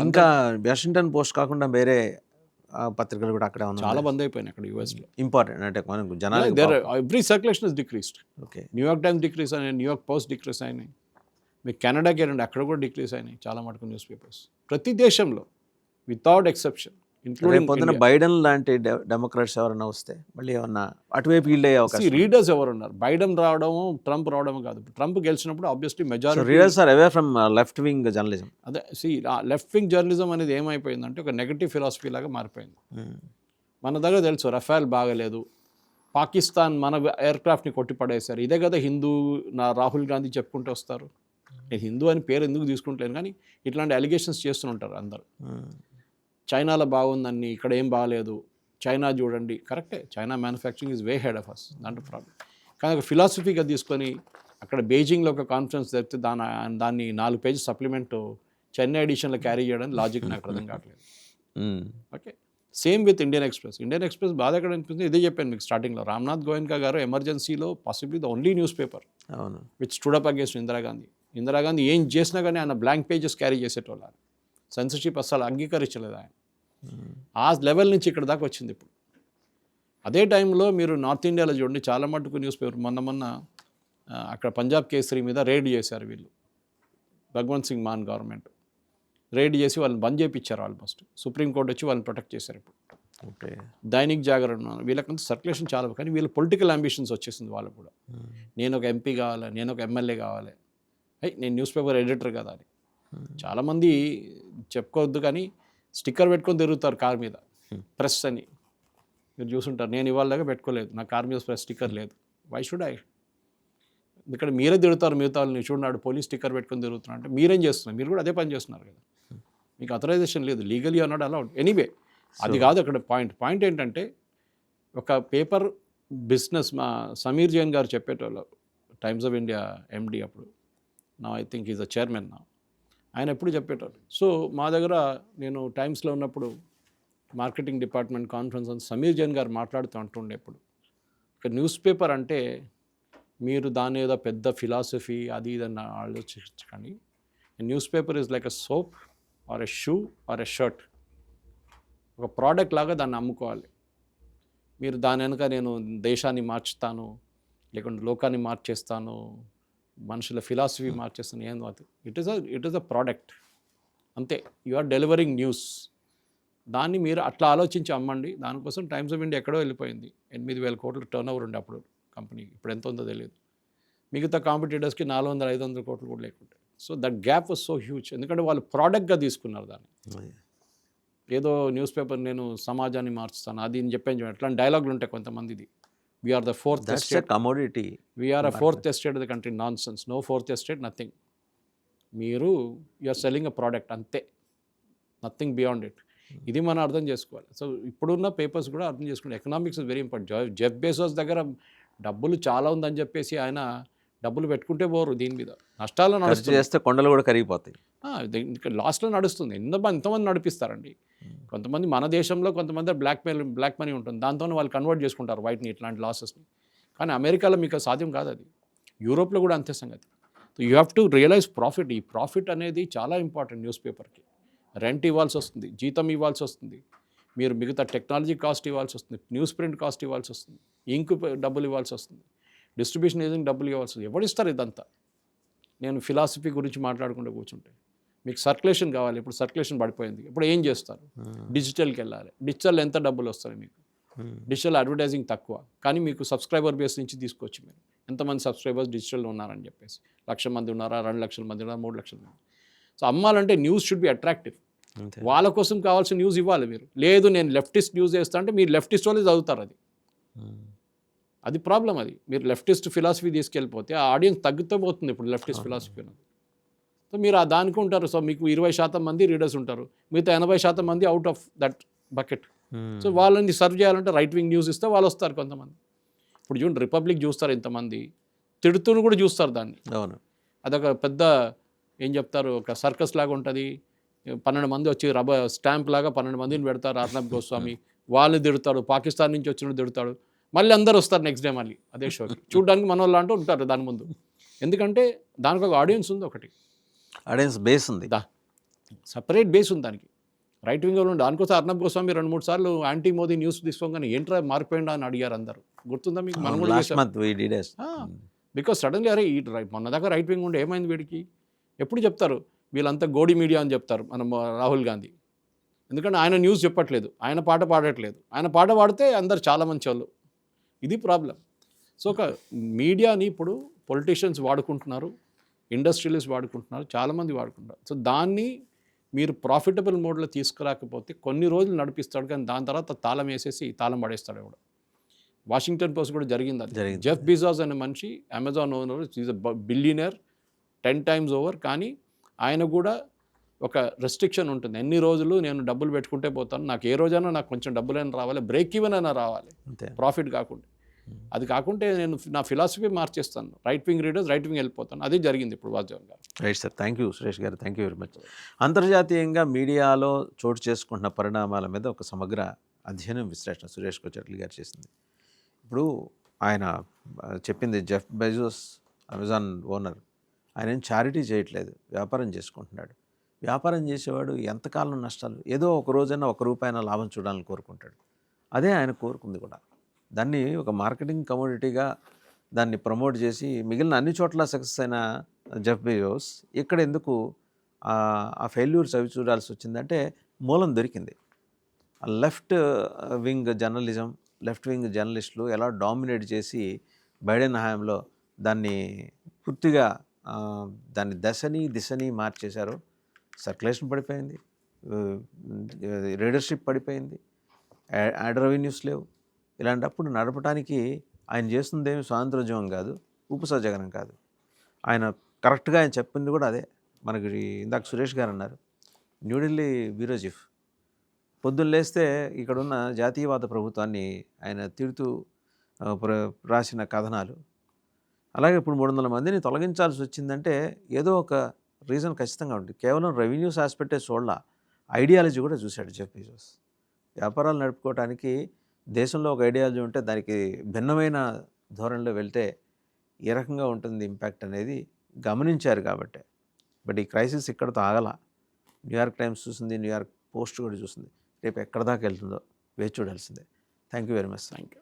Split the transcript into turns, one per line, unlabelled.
ఇంకా Washington post కాకుండా వేరే పత్రికలు కూడా అక్కడే ఉన్నాయి.
చాలా బంద్ అయిపోయినాయి అక్కడ యూఎస్లో.
ఇంపార్టెంట్ అంటే మనకు జనాలు
every circulation is decreased.
Okay,
New York times decrease అయినాయి, న్యూయార్క్ పోస్ట్ డిక్రీస్ అయినాయి, మీకు కెనడాకి వెళ్ళండి అక్కడ కూడా డిక్రీస్ అయినాయి చాలా మటుకు న్యూస్ పేపర్స్ ప్రతి దేశంలో వితౌట్ ఎక్సెప్షన్.
రేపు పొద్దున బైడెన్ లాంటి డెమోక్రాట్స్ ఎవరైనా వస్తే మళ్ళీ ఏమన్నా అటువైపు వీళ్ళు అయ్యే అవకాశం.
రీడర్స్ ఎవరు ఉన్నారు? బైడెన్ రావడము ట్రంప్ రావడము కాదు. ట్రంప్ గెలిచినప్పుడు obviously majority
readers are away from left wing journalism.
అదే లెఫ్ట్ వింగ్ జర్నలిజం అనేది ఏమైపోయిందంటే ఒక నెగటివ్ ఫిలాసఫీ లాగా మారిపోయింది. మన దగ్గర తెలుసు రఫేల్ బాగలేదు, పాకిస్తాన్ మన ఎయిర్క్రాఫ్ట్ని కొట్టిపడేశారు, ఇదే కదా హిందూ రాహుల్ గాంధీ చెప్పుకుంటూ వస్తారు. నేను హిందూ అని పేరు ఎందుకు తీసుకుంటలేను, కానీ ఇట్లాంటి అలిగేషన్స్ చేస్తుంటారు అందరు. చైనాలో బాగుందని ఇక్కడ ఏం బాగాలేదు, చైనా చూడండి, కరెక్టే, China manufacturing is way head of us, దాంట్లో ప్రాబ్లం. కానీ ఒక ఫిలాసఫీగా తీసుకొని అక్కడ బీజింగ్లో ఒక కాన్ఫరెన్స్ జరిగితే దాన్ని 4 పేజీ సప్లిమెంట్ చెన్నై ఎడిషన్లో క్యారీ చేయడానికి లాజిక్ నాకు అర్థం కావట్లేదు. Okay, same with Indian express. Indian express బాధ ఎక్కడ అనిపిస్తుంది, ఇదే చెప్పాను మీకు స్టార్టింగ్లో. రామ్నాథ్ గోయన్కా గారు ఎమర్జెన్సీలో possibly the only newspaper which stood up against Indira Gandhi. Indira Gandhi ఏం చేసినా కానీ ఆయన బ్లాంక్ పేజెస్ క్యారీ చేసేటోళ్ళు. సెన్సర్షిప్ అస్సలు అంగీకరించలేదు ఆయన. ఆ లెవెల్ నుంచి ఇక్కడ దాకా వచ్చింది ఇప్పుడు. అదే టైంలో మీరు నార్త్ ఇండియాలో చూడండి, చాలా మటుకు న్యూస్ పేపర్ మొన్న అక్కడ పంజాబ్ కేసరి మీద రైడ్ చేశారు వీళ్ళు, భగవంత్ సింగ్ మాన్ గవర్నమెంట్ రైడ్ చేసి వాళ్ళని బంద్ చేయించారు ఆల్మోస్ట్. సుప్రీంకోర్టు వచ్చి వాళ్ళని ప్రొటెక్ట్ చేశారు ఇప్పుడు.
ఓకే,
దైనిక్ జాగరణ వీళ్ళకంతా సర్క్యులేషన్ చాలా, కానీ వీళ్ళు పొలిటికల్ అంబిషన్స్ వచ్చేసింది వాళ్ళకు కూడా. నేను ఒక ఎంపీ కావాలి, నేను ఒక ఎమ్మెల్యే కావాలి, నేను న్యూస్ పేపర్ ఎడిటర్ కదా అని. చాలామంది చెప్పుకోవద్దు కానీ స్టిక్కర్ పెట్టుకొని తిరుగుతారు కార్ మీద, ప్రెస్ అని. మీరు చూసుంటారు, నేను ఇవాళ దాకా పెట్టుకోలేదు, నా కార్ మీద ప్రెస్ స్టిక్కర్ లేదు. Why should I? ఇక్కడ మీరే తిరుగుతారు మిగతా వాళ్ళని, చూడన్నాడు పోలీస్ స్టిక్కర్ పెట్టుకొని తిరుగుతున్నారు అంటే మీరేం చేస్తున్నారు? మీరు కూడా అదే పని చేస్తున్నారు కదా, మీకు అథరైజేషన్ లేదు, లీగలీ అన్నాడు అలౌడ్. ఎనీవే అది కాదు అక్కడ పాయింట్ ఏంటంటే, ఒక పేపర్ బిజినెస్ మా సమీర్ జైన్ గారు చెప్పేటోళ్ళు, టైమ్స్ ఆఫ్ ఇండియా ఎండి అప్పుడు, నా I think is a chairman నా, ఆయన ఎప్పుడు చెప్పేటోళ్ళు. సో మా దగ్గర నేను టైమ్స్లో ఉన్నప్పుడు మార్కెటింగ్ డిపార్ట్మెంట్ కాన్ఫరెన్స్ అని సమీర్ జైన్ గారు మాట్లాడుతూ అంటుండే ఎప్పుడు, ఒక న్యూస్ పేపర్ అంటే మీరు దాని ఏదో పెద్ద ఫిలాసఫీ అది ఇదని ఆలోచించకండి. News paper is like a soap or a shoe or a shirt. ఒక ప్రోడక్ట్ లాగా దాన్ని అమ్ముకోవాలి. మీరు దాని వెనుక నేను దేశాన్ని మార్చుతాను, లేకుంటే లోకాన్ని మార్చేస్తాను, మనుషుల ఫిలాసఫీ మార్చేస్తాను, ఏం కాదు. ఇట్ ఈస్ అ ప్రోడక్ట్ అంతే. You are delivering news. దాన్ని మీరు అట్లా ఆలోచించి అమ్మండి. దానికోసం టైమ్స్ ఆఫ్ ఇండియా ఎక్కడో వెళ్ళిపోయింది. 8,000 కోట్ల టర్న్ ఓవర్ ఉండే అప్పుడు కంపెనీకి, ఇప్పుడు ఎంత ఉందో తెలియదు. మిగతా కాంపిటీటర్స్కి 400-500 కోట్లు కూడా లేకుంటే. So that gap was so huge, ఎందుకంటే వాళ్ళు ప్రోడక్ట్గా తీసుకున్నారు దాన్ని. ఏదో న్యూస్ పేపర్ నేను సమాజాన్ని మార్చుతాను అది అని చెప్పాను, అట్లాంటి డైలాగులు ఉంటాయి కొంతమందిది. We're the fourth estate
commodity,
we're a fourth estate of the country. Nonsense, no fourth estate, nothing. మీరు యూఆర్ సెల్లింగ్ అ ప్రోడక్ట్ అంతే, నథింగ్ బియాండ్ ఇట్. ఇది మనం అర్థం చేసుకోవాలి. సో ఇప్పుడున్న పేపర్స్ కూడా అర్థం చేసుకోండి. Economics is very important. Jeff Bezos దగ్గర డబ్బులు చాలా ఉందని చెప్పేసి ఆయన డబ్బులు పెట్టుకుంటే పోరు, దీని మీద నష్టాల్లో నడుస్తుంది,
చేస్తే కొండలు కూడా కరిగిపోతాయి,
లాస్ట్లో నడుస్తుంది. ఎంతమంది నడిపిస్తారండి? కొంతమంది మన దేశంలో కొంతమంది బ్లాక్ మనీ ఉంటుంది, దాంతో వాళ్ళు కన్వర్ట్ చేసుకుంటారు వైట్ని, ఇట్లాంటి లాసెస్ని. కానీ అమెరికాలో మీకు సాధ్యం కాదు అది, యూరోప్లో కూడా అంతే సంగతి. You have to realise profit. ఈ ప్రాఫిట్ అనేది చాలా ఇంపార్టెంట్. న్యూస్ పేపర్కి రెంట్ ఇవ్వాల్సి వస్తుంది, జీతం ఇవ్వాల్సి వస్తుంది, మీరు మిగతా టెక్నాలజీ కాస్ట్ ఇవ్వాల్సి వస్తుంది, న్యూస్ ప్రింట్ కాస్ట్ ఇవ్వాల్సి వస్తుంది, ఇంక్ డబ్బులు ఇవ్వాల్సి వస్తుంది, డిస్ట్రిబ్యూషన్ ఏజెంట్ డబ్బులు ఇవ్వాల్సి వస్తుంది. ఎవడిస్తారు ఇదంతా? నేను ఫిలాసఫీ గురించి మాట్లాడుకుంటూ కూర్చుంటే మీకు సర్క్యులేషన్ కావాలి. ఇప్పుడు సర్క్యులేషన్ పడిపోయింది, ఇప్పుడు ఏం చేస్తారు? డిజిటల్కి వెళ్ళాలి. డిజిటల్ ఎంత డబ్బులు వస్తాయి మీకు? డిజిటల్ అడ్వర్టైజింగ్ తక్కువ, కానీ మీకు సబ్స్క్రైబర్ బేస్ నుంచి తీసుకొచ్చి మీరు ఎంతమంది సబ్స్క్రైబర్స్ డిజిటల్లో ఉన్నారని చెప్పేసి, 1,00,000 మంది ఉన్నారా, 2,00,000 మంది ఉన్నారా, 3,00,000 మంది. సో అమ్మాలంటే న్యూస్ షుడ్ బి అట్రాక్టివ్. వాళ్ళ కోసం కావాల్సిన న్యూస్ ఇవ్వాలి మీరు. లేదు నేను లెఫ్టిస్ట్ న్యూస్ చేస్తా అంటే మీరు లెఫ్టిస్ట్ వాళ్ళే చదువుతారు. అది ప్రాబ్లం. అది మీరు లెఫ్టిస్ట్ ఫిలాసఫీ తీసుకెళ్ళిపోతే ఆ ఆడియన్స్ తగ్గుతూ పోతుంది ఇప్పుడు లెఫ్టిస్ట్ ఫిలాసఫీ అనేది. సో మీరు ఆ దానికి ఉంటారు. సో మీకు 20% మంది రీడర్స్ ఉంటారు, మిగతా 80% మంది out of that bucket. So వాళ్ళని సర్వ్ చేయాలంటే రైట్ వింగ్ న్యూస్ ఇస్తే వాళ్ళు వస్తారు కొంతమంది. ఇప్పుడు చూడండి, రిపబ్లిక్ చూస్తారు ఇంతమంది, తిడుతూను కూడా చూస్తారు దాన్ని.
అవును,
అదొక పెద్ద ఏం చెప్తారు, ఒక సర్కస్ లాగా ఉంటుంది. 12 మంది వచ్చి స్టాంప్ లాగా 12 మందిని పెడతారు. అర్నబ్ గోస్వామి వాళ్ళని తిడతాడు, పాకిస్తాన్ నుంచి వచ్చినట్టు తిడతాడు, మళ్ళీ అందరు వస్తారు నెక్స్ట్ డే మళ్ళీ అదే షోకి చూడడానికి. మన వాళ్ళు అంటూ ఉంటారు దాని ముందు, ఎందుకంటే దానికి ఒక ఆడియన్స్ ఉంది, ఒకటి
ఆడియన్స్ బేస్ ఉంది.
సపరేట్ బేస్ ఉంది దానికి. రైట్ వింగ్ వాళ్ళు దానికోసం అర్నబ్ గోస్వామి 2-3 సార్లు యాంటీ మోదీ న్యూస్ తీసుకోగానే ఏంట్రా మారిపోయిందా అని అడిగారు అందరూ. గుర్తుందా మీకు? మనం కూడా
లాస్ట్
చేసాం.
Month we did
because suddenly అరే ఈ మొన్న దాకా రైట్ వింగ్ ఉండే ఏమైంది వీడికి? ఎప్పుడు చెప్తారు వీళ్ళంతా గోడి మీడియా అని చెప్తారు మనం రాహుల్ గాంధీ. ఎందుకంటే ఆయన న్యూస్ చెప్పట్లేదు, ఆయన పాట పాడట్లేదు. ఆయన పాట పాడితే అందరు చాలా మంచి వాళ్ళు. ఇది ప్రాబ్లం. సో ఒక మీడియాని ఇప్పుడు పొలిటీషియన్స్ వాడుకుంటున్నారు, ఇండస్ట్రియలిస్ట్ వాడుకుంటున్నారు, చాలామంది వాడుకుంటారు. సో దాన్ని మీరు ప్రాఫిటబుల్ మోడ్లో తీసుకురాకపోతే కొన్ని రోజులు నడిపిస్తాడు, కానీ దాని తర్వాత తాళం వేసేసి తాళం పడేస్తాడు ఎవడు. వాషింగ్టన్ పోస్ట్ కూడా జరిగింది అది. జెఫ్ బిజాస్ అనే మనిషి Amazon owner, is a billionaire 10 times over. కానీ ఆయన కూడా ఒక రెస్ట్రిక్షన్ ఉంటుంది. ఎన్ని రోజులు నేను డబ్బులు పెట్టుకుంటే పోతాను, నాకు ఏ రోజైనా నాకు కొంచెం డబ్బులైనా రావాలి, బ్రేక్ ఈవెన్ అయినా రావాలి, ప్రాఫిట్ కాకుండా. అది కాకుంటే నేను నా ఫిలాసఫీ మార్చేస్తాను, right wing readers right wing వెళ్ళిపోతాను. అది జరిగింది ఇప్పుడు వాసుదేవన్ గారు.
Right sir, thank you Suresh గారు, థ్యాంక్ యూ వెరీ మచ్. అంతర్జాతీయంగా మీడియాలో చోటు చేసుకుంటున్న పరిణామాల మీద ఒక సమగ్ర అధ్యయనం విశ్లేషణ సురేష్ కొచర్ల గారు చేసింది. ఇప్పుడు ఆయన చెప్పింది జెఫ్ బెజోస్ అమెజాన్ ఓనర్, ఆయన ఏం చారిటీ చేయట్లేదు, వ్యాపారం చేసుకుంటున్నాడు. వ్యాపారం చేసేవాడు ఎంతకాలం నష్టాలు, ఏదో ఒక రోజైనా ₹1 లాభం చూడాలని కోరుకుంటాడు. అదే ఆయన కోరుకుంది కూడా. దాన్ని ఒక మార్కెటింగ్ కమోడిటీగా దాన్ని ప్రమోట్ చేసి మిగిలిన అన్ని చోట్ల సక్సెస్ అయిన జెఫ్ బెజోస్ ఇక్కడ ఎందుకు ఆ ఫెయిల్యూర్స్ అవి చూడాల్సి వచ్చిందంటే మూలం దొరికింది. Left wing journalism, left wing జర్నలిస్టులు ఎలా డామినేట్ చేసి బైడెన్ హయాంలో దాన్ని పూర్తిగా దాని దిశని మార్చేశారు. సర్క్యులేషన్ పడిపోయింది, రీడర్షిప్ పడిపోయింది, యాడ్ రెవెన్యూస్ లేవు. ఇలాంటప్పుడు నడపడానికి ఆయన చేస్తుందేమి స్వాతంత్రోద్యమం కాదు, ఉప్పు సజ్జగనం కాదు. ఆయన కరెక్ట్గా ఆయన చెప్పింది కూడా అదే. మనకి ఇందాక సురేష్ గారు అన్నారు, న్యూఢిల్లీ బ్యూరో చీఫ్ పొద్దున్న లేస్తే ఇక్కడున్న జాతీయవాద ప్రభుత్వాన్ని ఆయన తిడుతూ రాసిన కథనాలు. అలాగే ఇప్పుడు 300 మందిని తొలగించాల్సి వచ్చిందంటే ఏదో ఒక రీజన్ ఖచ్చితంగా ఉంటుంది. కేవలం రెవెన్యూస్ ఆస్పెక్టే చూడాల, ఐడియాలజీ కూడా చూశాడు జెఫ్ బెజోస్. వ్యాపారాలు నడుపుకోవడానికి దేశంలో ఒక ఐడియాలజీ ఉంటే దానికి భిన్నమైన ధోరణిలో వెళ్తే ఏ రకంగా ఉంటుంది ఇంపాక్ట్ అనేది గమనించారు కాబట్టి. బట్ ఈ క్రైసిస్ ఇక్కడతో ఆగల. న్యూయార్క్ టైమ్స్ చూసింది, న్యూయార్క్ పోస్ట్ కూడా చూసింది. రేపు ఎక్కడ దాకా వెళ్తుందో వేచి చూడాల్సిందే. Thank you very much.
Thank you.